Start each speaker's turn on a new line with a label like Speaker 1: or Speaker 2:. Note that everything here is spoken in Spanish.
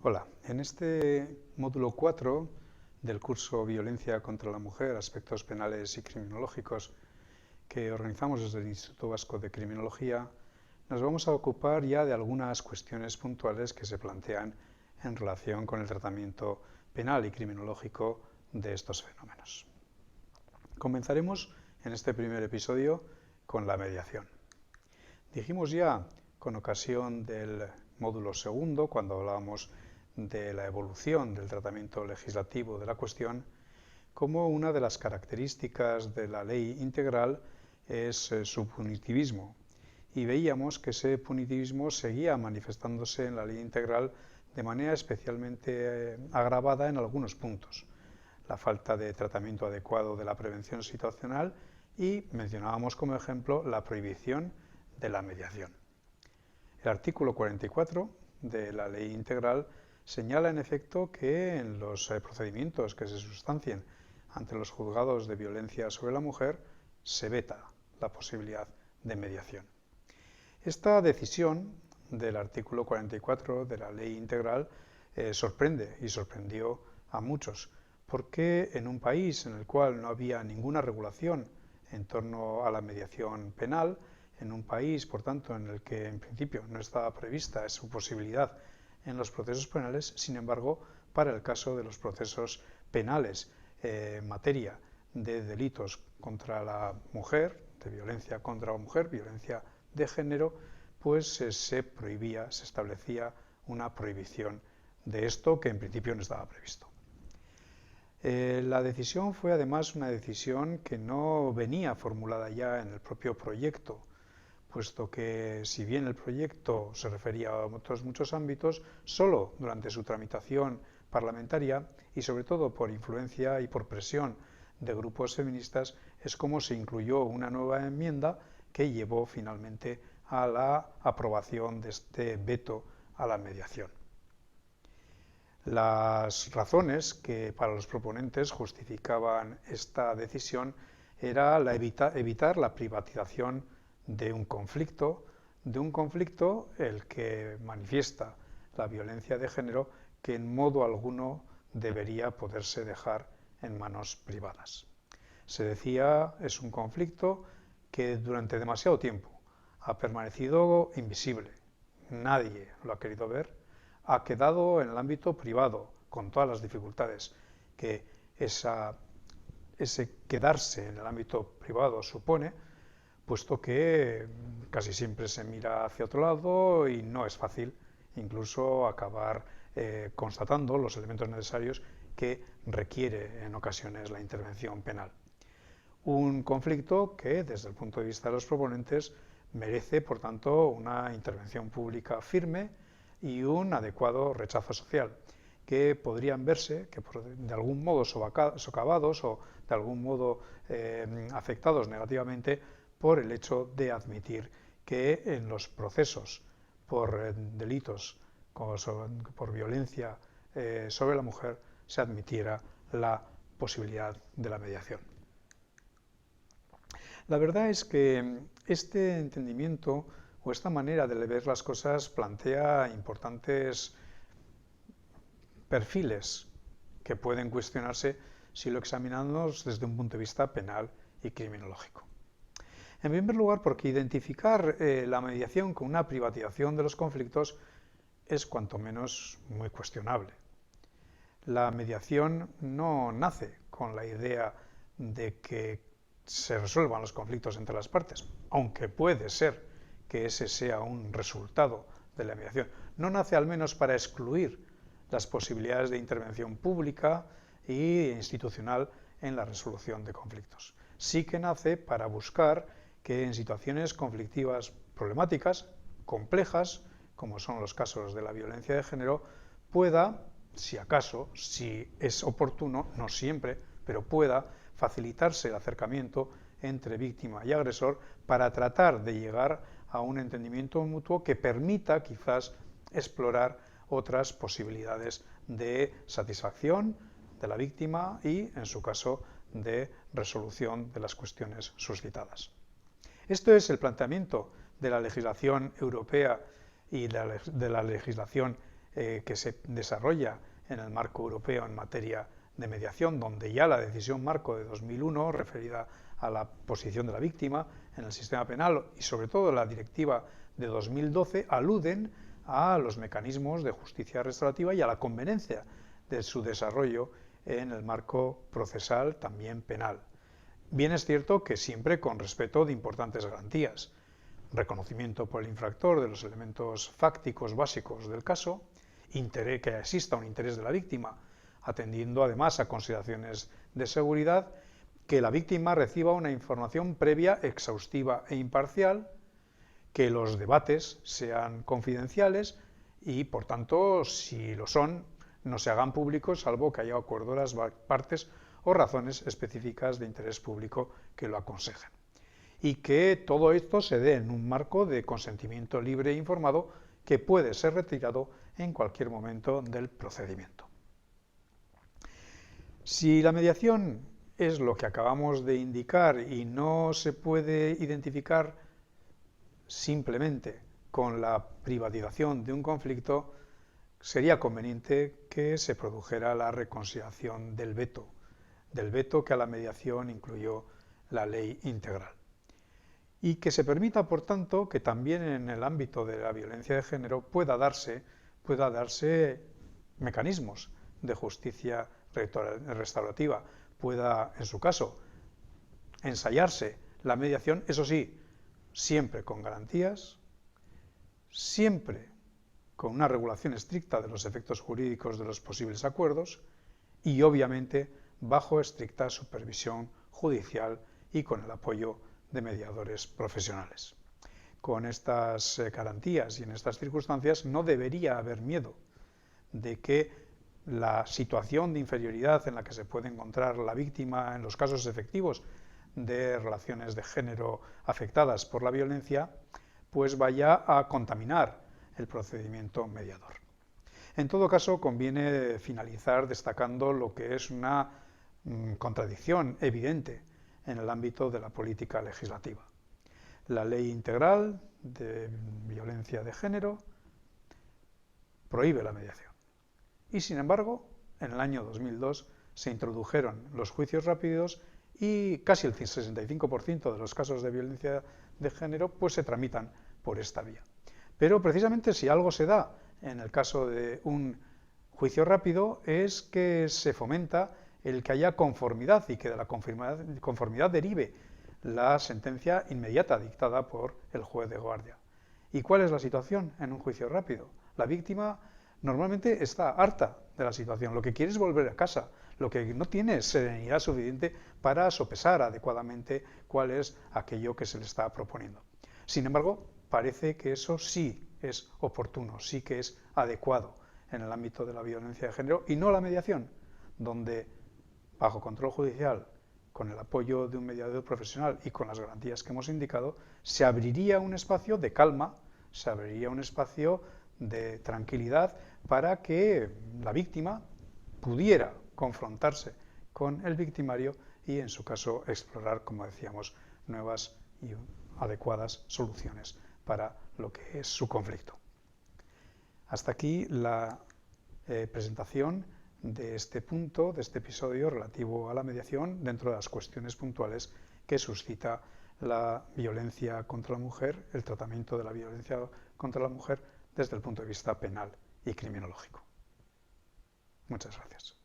Speaker 1: Hola, en este módulo 4 del curso Violencia contra la Mujer, aspectos penales y criminológicos que organizamos desde el Instituto Vasco de Criminología, nos vamos a ocupar ya de algunas cuestiones puntuales que se plantean en relación con el tratamiento penal y criminológico de estos fenómenos. Comenzaremos en este primer episodio con la mediación. Dijimos ya, con ocasión del módulo segundo, cuando hablábamos de la evolución del tratamiento legislativo de la cuestión, como una de las características de la ley integral es su punitivismo. Y veíamos que ese punitivismo seguía manifestándose en la ley integral de manera especialmente agravada en algunos puntos. La falta de tratamiento adecuado de la prevención situacional y mencionábamos como ejemplo la prohibición de la mediación. El artículo 44 de la ley integral señala en efecto que en los procedimientos que se sustancien ante los juzgados de violencia sobre la mujer se veta la posibilidad de mediación. Esta decisión del artículo 44 de la ley integral sorprende y sorprendió a muchos, porque en un país en el cual no había ninguna regulación en torno a la mediación penal, en un país, por tanto, en el que en principio no estaba prevista su posibilidad en los procesos penales, sin embargo, para el caso de los procesos penales en materia de delitos contra la mujer, de violencia contra la mujer, violencia de género, pues se prohibía, se establecía una prohibición de esto que en principio no estaba previsto. La decisión fue además una decisión que no venía formulada ya en el propio proyecto, puesto que si bien el proyecto se refería a otros muchos ámbitos, solo durante su tramitación parlamentaria y sobre todo por influencia y por presión de grupos feministas es como se incluyó una nueva enmienda que llevó finalmente a la aprobación de este veto a la mediación. Las razones que para los proponentes justificaban esta decisión era evitar la privatización de un conflicto el que manifiesta la violencia de género que en modo alguno debería poderse dejar en manos privadas. Se decía, es un conflicto que durante demasiado tiempo ha permanecido invisible, nadie lo ha querido ver, ha quedado en el ámbito privado, con todas las dificultades que ese quedarse en el ámbito privado supone, puesto que casi siempre se mira hacia otro lado y no es fácil incluso acabar constatando los elementos necesarios que requiere en ocasiones la intervención penal. Un conflicto que, desde el punto de vista de los proponentes, merece, por tanto, una intervención pública firme y un adecuado rechazo social, que podrían verse que de algún modo socavados o de algún modo afectados negativamente por el hecho de admitir que en los procesos por delitos por violencia sobre la mujer se admitiera la posibilidad de la mediación. La verdad es que este entendimiento o esta manera de ver las cosas plantea importantes perfiles que pueden cuestionarse si lo examinamos desde un punto de vista penal y criminológico. En primer lugar, porque identificar la mediación con una privatización de los conflictos es cuanto menos muy cuestionable. La mediación no nace con la idea de que se resuelvan los conflictos entre las partes, aunque puede ser que ese sea un resultado de la mediación. No nace al menos para excluir las posibilidades de intervención pública e institucional en la resolución de conflictos. Sí que nace para buscar que en situaciones conflictivas problemáticas, complejas, como son los casos de la violencia de género, pueda, si acaso, si es oportuno, no siempre, pero pueda facilitarse el acercamiento entre víctima y agresor para tratar de llegar a un entendimiento mutuo que permita quizás explorar otras posibilidades de satisfacción de la víctima y, en su caso, de resolución de las cuestiones suscitadas. Esto es el planteamiento de la legislación europea y de la legislación que se desarrolla en el marco europeo en materia de mediación, donde ya la decisión marco de 2001, referida a la posición de la víctima en el sistema penal, y sobre todo la directiva de 2012, aluden a los mecanismos de justicia restaurativa y a la conveniencia de su desarrollo en el marco procesal, también penal. Bien es cierto que siempre con respeto de importantes garantías: reconocimiento por el infractor de los elementos fácticos básicos del caso, que exista un interés de la víctima, atendiendo además a consideraciones de seguridad, que la víctima reciba una información previa, exhaustiva e imparcial, que los debates sean confidenciales y, por tanto, si lo son, no se hagan públicos, salvo que haya acuerdo de las partes o razones específicas de interés público que lo aconsejen. Y que todo esto se dé en un marco de consentimiento libre e informado que puede ser retirado en cualquier momento del procedimiento. Si la mediación es lo que acabamos de indicar y no se puede identificar simplemente con la privatización de un conflicto, sería conveniente que se produjera la reconsideración del veto que a la mediación incluyó la ley integral. Y que se permita, por tanto, que también en el ámbito de la violencia de género pueda darse mecanismos de justicia restaurativa, pueda, en su caso, ensayarse la mediación, eso sí, siempre con garantías, siempre con una regulación estricta de los efectos jurídicos de los posibles acuerdos y, obviamente, bajo estricta supervisión judicial y con el apoyo de mediadores profesionales. Con estas garantías y en estas circunstancias no debería haber miedo de que la situación de inferioridad en la que se puede encontrar la víctima en los casos efectivos de relaciones de género afectadas por la violencia, pues vaya a contaminar el procedimiento mediador. En todo caso, conviene finalizar destacando lo que es una contradicción evidente en el ámbito de la política legislativa. La Ley Integral de Violencia de Género prohíbe la mediación. Y, sin embargo, en el año 2002 se introdujeron los juicios rápidos y casi el 65% de los casos de violencia de género pues se tramitan por esta vía. Pero precisamente si algo se da en el caso de un juicio rápido es que se fomenta el que haya conformidad y que de la conformidad derive la sentencia inmediata dictada por el juez de guardia. ¿Y cuál es la situación en un juicio rápido? La víctima normalmente está harta de la situación, lo que quiere es volver a casa, lo que no tiene es serenidad suficiente para sopesar adecuadamente cuál es aquello que se le está proponiendo. Sin embargo, parece que eso sí es oportuno, sí que es adecuado en el ámbito de la violencia de género y no la mediación, donde bajo control judicial, con el apoyo de un mediador profesional y con las garantías que hemos indicado, se abriría un espacio de calma, se abriría un espacio de tranquilidad para que la víctima pudiera confrontarse con el victimario y, en su caso, explorar, como decíamos, nuevas y adecuadas soluciones para lo que es su conflicto. Hasta aquí la presentación de este punto, de este episodio relativo a la mediación dentro de las cuestiones puntuales que suscita la violencia contra la mujer, el tratamiento de la violencia contra la mujer desde el punto de vista penal y criminológico. Muchas gracias.